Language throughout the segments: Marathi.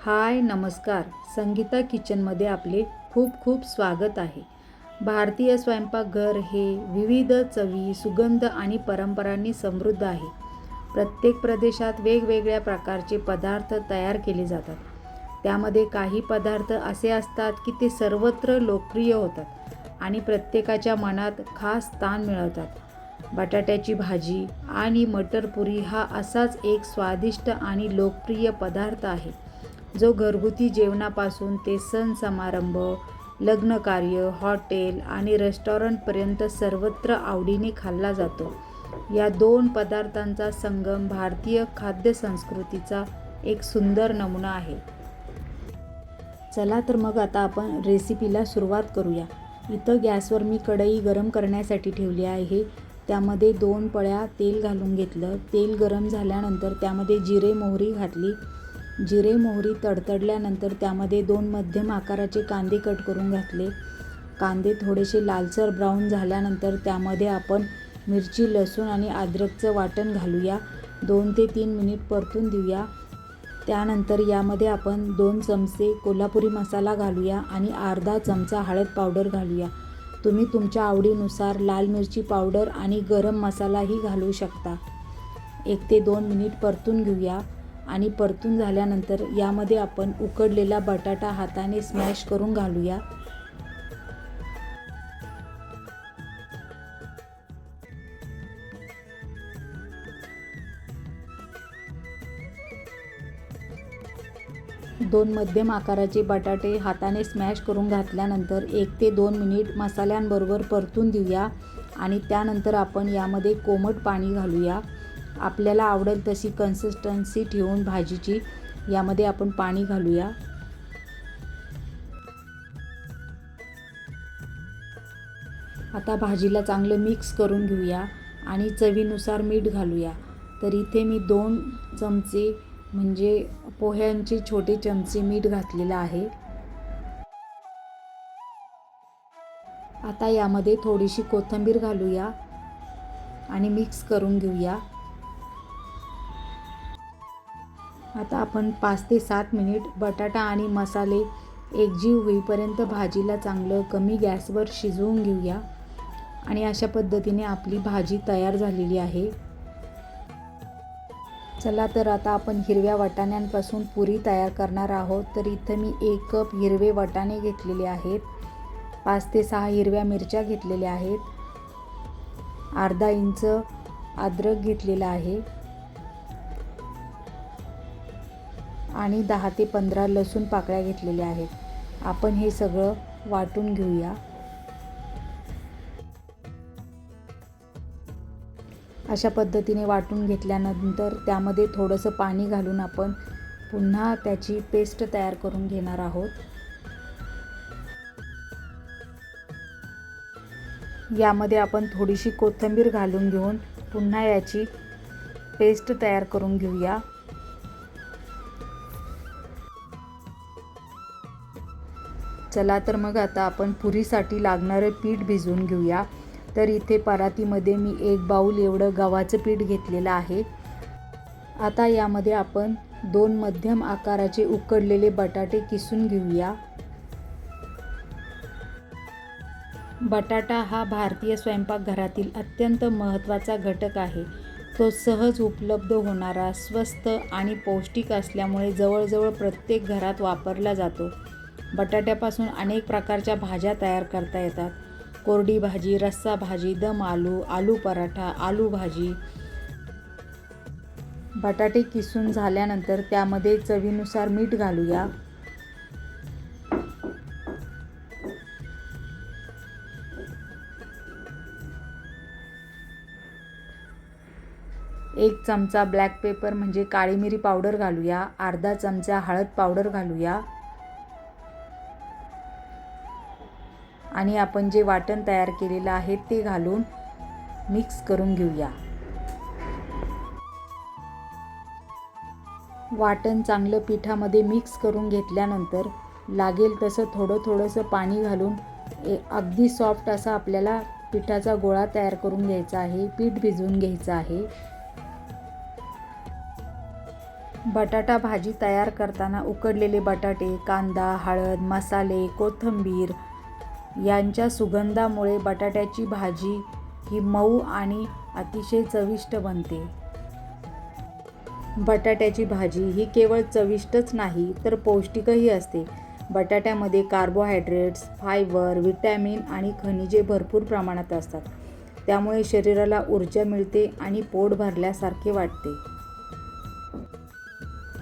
हाय नमस्कार. संगीता किचनमध्ये आपले खूप खूप स्वागत आहे. भारतीय स्वयंपाकघर हे विविध चवी, सुगंध आणि परंपरांनी समृद्ध आहे. प्रत्येक प्रदेशात वेगवेगळ्या प्रकारचे पदार्थ तयार केले जातात. त्यामध्ये काही पदार्थ असे असतात की ते सर्वत्र लोकप्रिय होतात आणि प्रत्येकाच्या मनात खास स्थान मिळवतात. बटाट्याची भाजी आणि मटर पुरी हा असाच एक स्वादिष्ट आणि लोकप्रिय पदार्थ आहे, जो घरगुती जेवणापासून ते सण समारंभ, लग्नकार्य, हॉटेल आणि रेस्टॉरंटपर्यंत सर्वत्र आवडीने खाल्ला जातो. या दोन पदार्थांचा संगम भारतीय खाद्यसंस्कृतीचा एक सुंदर नमुना आहे. चला तर मग आता आपण रेसिपीला सुरुवात करूया. इथं गॅसवर मी कढई गरम करण्यासाठी ठेवली आहे. त्यामध्ये 2 पळ्या तेल घालून घेतलं. तेल गरम झाल्यानंतर त्यामध्ये जिरे मोहरी घातली. जिरे मोहरी तडतडल्यानंतर त्यामध्ये 2 मध्यम आकाराचे कांदे कट करून घातले. कांदे थोडेसे लालसर ब्राऊन झाल्यानंतर त्यामध्ये आपण मिरची, लसूण आणि अद्रकचं वाटण घालूया. 2 ते 3 मिनिट परतून देऊया. त्यानंतर यामध्ये आपण 2 चमचे कोल्हापुरी मसाला घालूया आणि अर्धा चमचा हळद पावडर घालूया. तुम्ही तुमच्या आवडीनुसार लाल मिरची पावडर आणि गरम मसालाही घालू शकता. 1 ते 2 मिनिट परतून घेऊया आणि परतून झाल्यानंतर यामध्ये आपण उकडलेला बटाटा हाताने स्मॅश करून घालूया. दोन मध्यम आकाराचे बटाटे हाताने स्मॅश करून घातल्यानंतर 1 ते 2 मिनिट मसाल्यांबरोबर परतून देऊया आणि त्यानंतर आपण यामध्ये कोमट पाणी घालूया. आपल्याला आवडेल तशी कन्सिस्टन्सी ठेवून भाजीची यामध्ये आपण पाणी घालूया. आता भाजीला चांगलं मिक्स करून घेऊया आणि चवीनुसार मीठ घालूया. तर इथे मी 2 चमचे म्हणजे पोह्यांचे छोटे चमचे मीठ घातलेलं आहे. आता यामध्ये थोडीशी कोथिंबीर घालूया आणि मिक्स करून घेऊया. आता आपण 5 ते 7 मिनिट बटाटा आणि मसाले एकजीव होईपर्यंत भाजीला चांगलं कमी गॅसवर शिजवून घेऊया आणि अशा पद्धतीने आपली भाजी तयार झालेली आहे. चला तर आता आपण हिरव्या वाटाण्यांपासून पुरी तयार करणार आहोत. तर इथं मी 1 कप हिरवे वाटाणे घेतलेले आहेत. 5 ते 6 हिरव्या मिरच्या घेतलेल्या आहेत. अर्धा इंच अद्रक घेतलेला आहे आणि 10 ते 15 लसूण पाकळ्या घेतलेल्या आहेत. आपण हे सगळं वाटून घेऊया. अशा पद्धतीने वाटून घेतल्यानंतर त्यामध्ये थोडंसं पाणी घालून आपण पुन्हा त्याची पेस्ट तयार करून घेणार आहोत. यामध्ये आपण थोडीशी कोथिंबीर घालून घेऊन पुन्हा याची पेस्ट तयार करून घेऊया. चला तर मग आता आपण पुरीसाठी लागणारं पीठ भिजवून घेऊया. तर इथे परातीमध्ये मी 1 बाऊल एवढं गव्हाचं पीठ घेतलेलं आहे. आता यामध्ये आपण 2 मध्यम आकाराचे उकडलेले बटाटे किसून घेऊया. बटाटा हा भारतीय स्वयंपाकघरातील अत्यंत महत्त्वाचा घटक आहे. तो सहज उपलब्ध होणारा, स्वस्त आणि पौष्टिक असल्यामुळे जवळजवळ प्रत्येक घरात वापरला जातो. बटाट्यापासून अनेक प्रकारच्या भाज्या तयार करता येतात. कोरडी भाजी, रस्सा भाजी, दम आलू, आलू पराठा, आलू भाजी. बटाटे किसून झाल्यानंतर त्यामध्ये चवीनुसार मीठ घालूया. एक चमचा ब्लॅक पेपर म्हणजे काळी मिरी पावडर घालूया. अर्धा चमचा हळद पावडर घालूया आणि आपण जे वाटण तयार केलेलं आहे ते घालून मिक्स करून घेऊया. वाटण चांगलं पिठामध्ये मिक्स करून घेतल्यानंतर लागेल तसं थोडंसं पाणी घालून अगदी सॉफ्ट असा आपल्याला पिठाचा गोळा तयार करून घ्यायचा आहे. पीठ भिजवून घ्यायचं आहे. बटाटा भाजी तयार करताना उकडलेले बटाटे, कांदा, हळद, मसाले, कोथिंबीर यांच्या सुगंधामुळे बटाट्याची भाजी ही मऊ आणि अतिशय चविष्ट बनते. बटाट्याची भाजी ही केवळ चविष्टच नाही तर पौष्टिकही असते. बटाट्यामध्ये कार्बोहायड्रेट्स, फायबर, व्हिटॅमिन आणि खनिजे भरपूर प्रमाणात असतात. त्यामुळे शरीराला ऊर्जा मिळते आणि पोट भरल्यासारखे वाटते.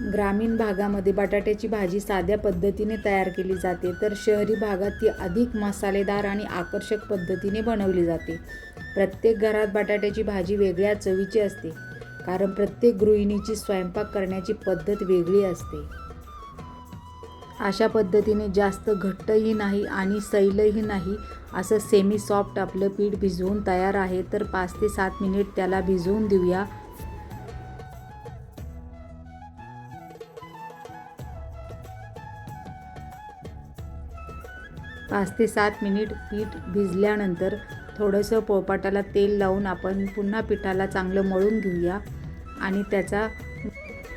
ग्रामीण भागामध्ये बटाट्याची भाजी साध्या पद्धतीने तयार केली जाते, तर शहरी भागात ती अधिक मसालेदार आणि आकर्षक पद्धतीने बनवली जाते. प्रत्येक घरात बटाट्याची भाजी वेगळ्या चवीची असते, कारण प्रत्येक गृहिणीची स्वयंपाक करण्याची पद्धत वेगळी असते. अशा पद्धतीने जास्त घट्टही नाही आणि सैलही नाही असं सेमी सॉफ्ट आपलं पीठ भिजवून तयार आहे. तर 5 ते 7 मिनिट त्याला भिजवून देऊया. 5 ते 7 मिनिट पीठ भिजल्यानंतर थोडंसं पोळपाटाला तेल लावून आपण पुन्हा पिठाला चांगलं मळून घेऊया आणि त्याचा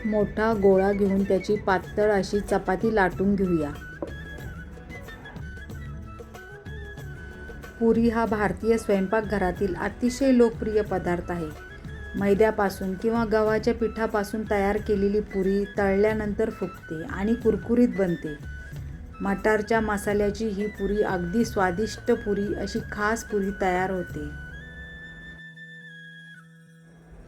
मोठा गोळा घेऊन त्याची पातळ अशी चपाती लाटून घेऊया. पुरी हा भारतीय स्वयंपाकघरातील अतिशय लोकप्रिय पदार्थ आहे. मैद्यापासून किंवा गव्हाच्या पिठापासून तयार केलेली पुरी तळल्यानंतर फुगते आणि कुरकुरीत बनते. मटारच्या मसाल्याची ही पुरी अगदी स्वादिष्ट पुरी अशी खास पुरी तयार होते.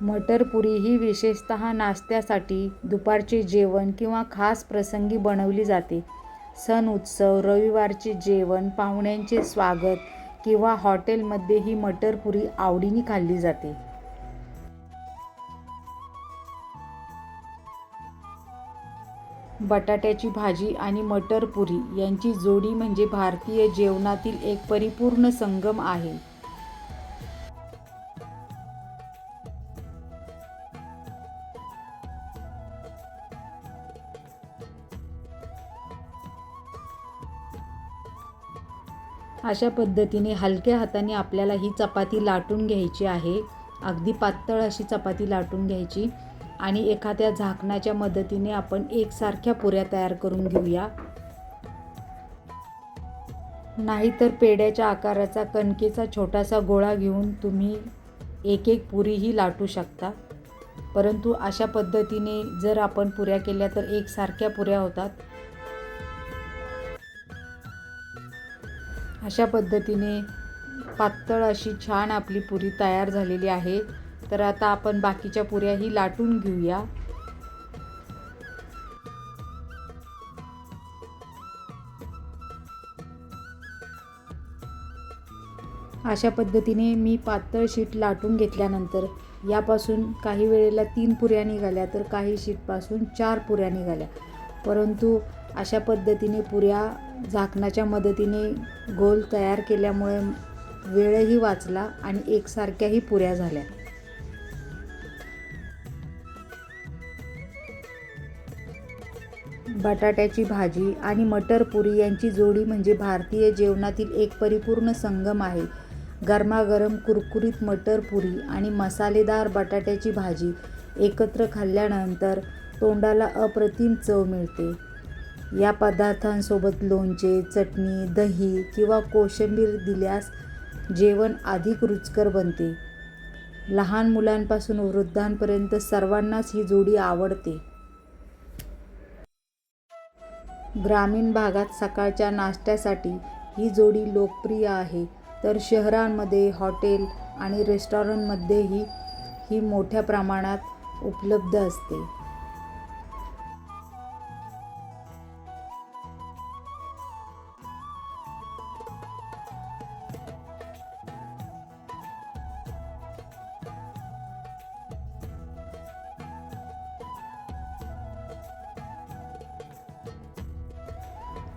मटर पुरी ही विशेषतः नाश्त्यासाठी, दुपारचे जेवण किंवा खास प्रसंगी बनवली जाते. सण उत्सव, रविवारचे जेवण, पाहुण्यांचे स्वागत किंवा हॉटेलमध्ये ही मटर पुरी आवडीने खाल्ली जाते. बटाट्याची भाजी आणि मटर पुरी यांची जोडी म्हणजे भारतीय जेवणातील एक परिपूर्ण संगम आहे. अशा पद्धतीने हलक्या हाताने आपल्याला ही चपाती लाटून घ्यायची आहे. अगदी पातळ अशी चपाती लाटून घ्यायची आणि एखाद्या झाकणाच्या मदतीने आपण एकसारख्या पुऱ्या तयार करून घेऊया. नाहीतर पेढ्याच्या आकाराचा कणकेचा छोटासा गोळा घेऊन तुम्ही एक एक पुरीही लाटू शकता. परंतु अशा पद्धतीने जर आपण पुऱ्या केल्या तर एकसारख्या पुऱ्या होतात. अशा पद्धतीने पातळ अशी छान आपली पुरी तयार झालेली आहे. तर आता आपण बाकीच्या पुऱ्याही लाटून घेऊया. अशा पद्धतीने मी पातळ शीट लाटून घेतल्यानंतर यापासून काही वेळेला 3 पुऱ्या निघाल्या तर काही शीटपासून 4 पुऱ्या निघाल्या. परंतु अशा पद्धतीने पुऱ्या झाकणाच्या मदतीने गोल तयार केल्यामुळे वेळही वाचला आणि एकसारख्याही पुऱ्या झाल्या. बटाट्याची भाजी आणि मटर पुरी यांची जोडी म्हणजे भारतीय जेवणातील एक परिपूर्ण संगम आहे. गरमागरम कुरकुरीत मटर पुरी आणि मसालेदार बटाट्याची भाजी एकत्र खाल्ल्यानंतर तोंडाला अप्रतिम चव मिळते. या पदार्थांसोबत लोणचे, चटणी, दही किंवा कोशिंबीर दिल्यास जेवण अधिक रुचकर बनते. लहान मुलांपासून वृद्धांपर्यंत सर्वांनाच ही जोडी आवडते. ग्रामीण भागात सकाळच्या नाश्त्यासाठी ही जोडी लोकप्रिय आहे, तर शहरांमध्ये हॉटेल आणि रेस्टॉरंटमध्येही ही मोठ्या प्रमाणात उपलब्ध असते.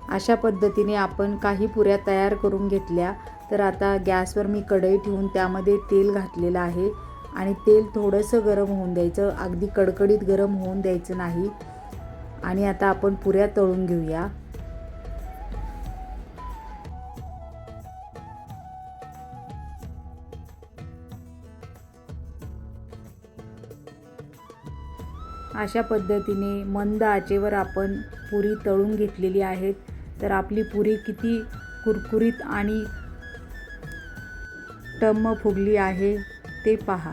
अशा पद्धतीने आपण काही पुऱ्या तयार करून घेतल्या. तर आता गॅसवर मी कढई ठेवून त्यामध्ये तेल घातलेलं आहे आणि तेल थोडंसं गरम होऊन द्यायचं, अगदी कडकडीत गरम होऊन द्यायचं नाही. आणि आता आपण पुऱ्या तळून घेऊया. अशा पद्धतीने मंद आचेवर आपण पुरी तळून घेतलेली आहेत. तर आपली पुरी किती कुरकुरीत आणि टम्म फुगली आहे ते पहा.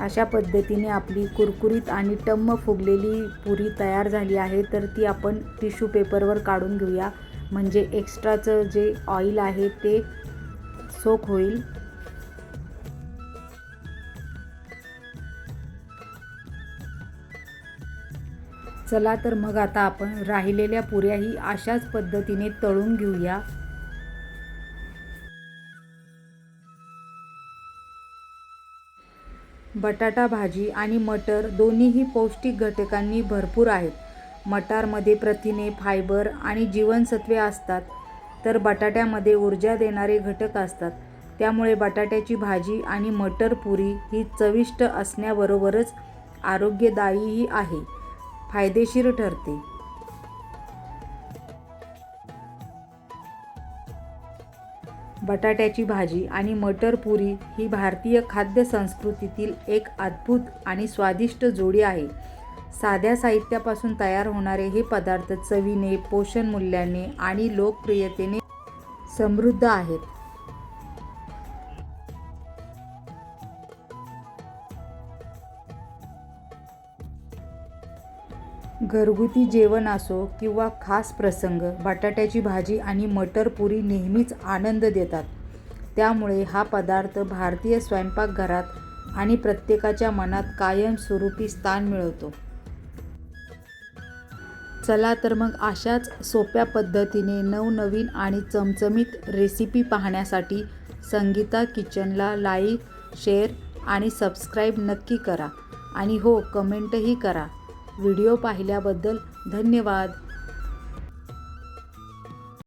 अशा पद्धतीने आपली कुरकुरीत आणि टम्म फुगलेली पुरी तयार झाली आहे. तर ती आपण टिश्यू पेपरवर काढून घेऊया, म्हणजे एक्स्ट्राचं जे ऑइल आहे ते सोक होईल. चला तर मग आता आपण राहिलेल्या पुऱ्याही अशाच पद्धतीने तळून घेऊया. बटाटा भाजी आणि मटर दोन्हीही पौष्टिक घटकांनी भरपूर आहेत. मटारमध्ये प्रथिने, फायबर आणि जीवनसत्वे असतात, तर बटाट्यामध्ये ऊर्जा देणारे घटक असतात. त्यामुळे बटाट्याची भाजी आणि मटर पुरी ही चविष्ट असण्याबरोबरच आरोग्यदायीही आहे, फायदेशीर ठरते. बटाट्याची भाजी आणि मटर पुरी ही भारतीय खाद्य संस्कृतीतील एक अद्भुत आणि स्वादिष्ट जोडी आहे. साध्या साहित्यापासून तयार होणारे हे पदार्थ चवीने, पोषण मूल्याने आणि लोकप्रियतेने समृद्ध आहेत. घरगुती जेवण असो किंवा खास प्रसंग, बटाट्याची भाजी आणि मटर पुरी नेहमीच आनंद देतात. त्यामुळे हा पदार्थ भारतीय स्वयंपाकघरात आणि प्रत्येकाच्या मनात कायमस्वरूपी स्थान मिळवतो. चला तर मग अशाच सोप्या पद्धतीने नवनवीन आणि चमचमीत रेसिपी पाहण्यासाठी संगीता किचनला लाईक, शेअर आणि सबस्क्राईब नक्की करा. आणि हो, कमेंटही करा. व्हिडिओ पाहिल्याबद्दल धन्यवाद.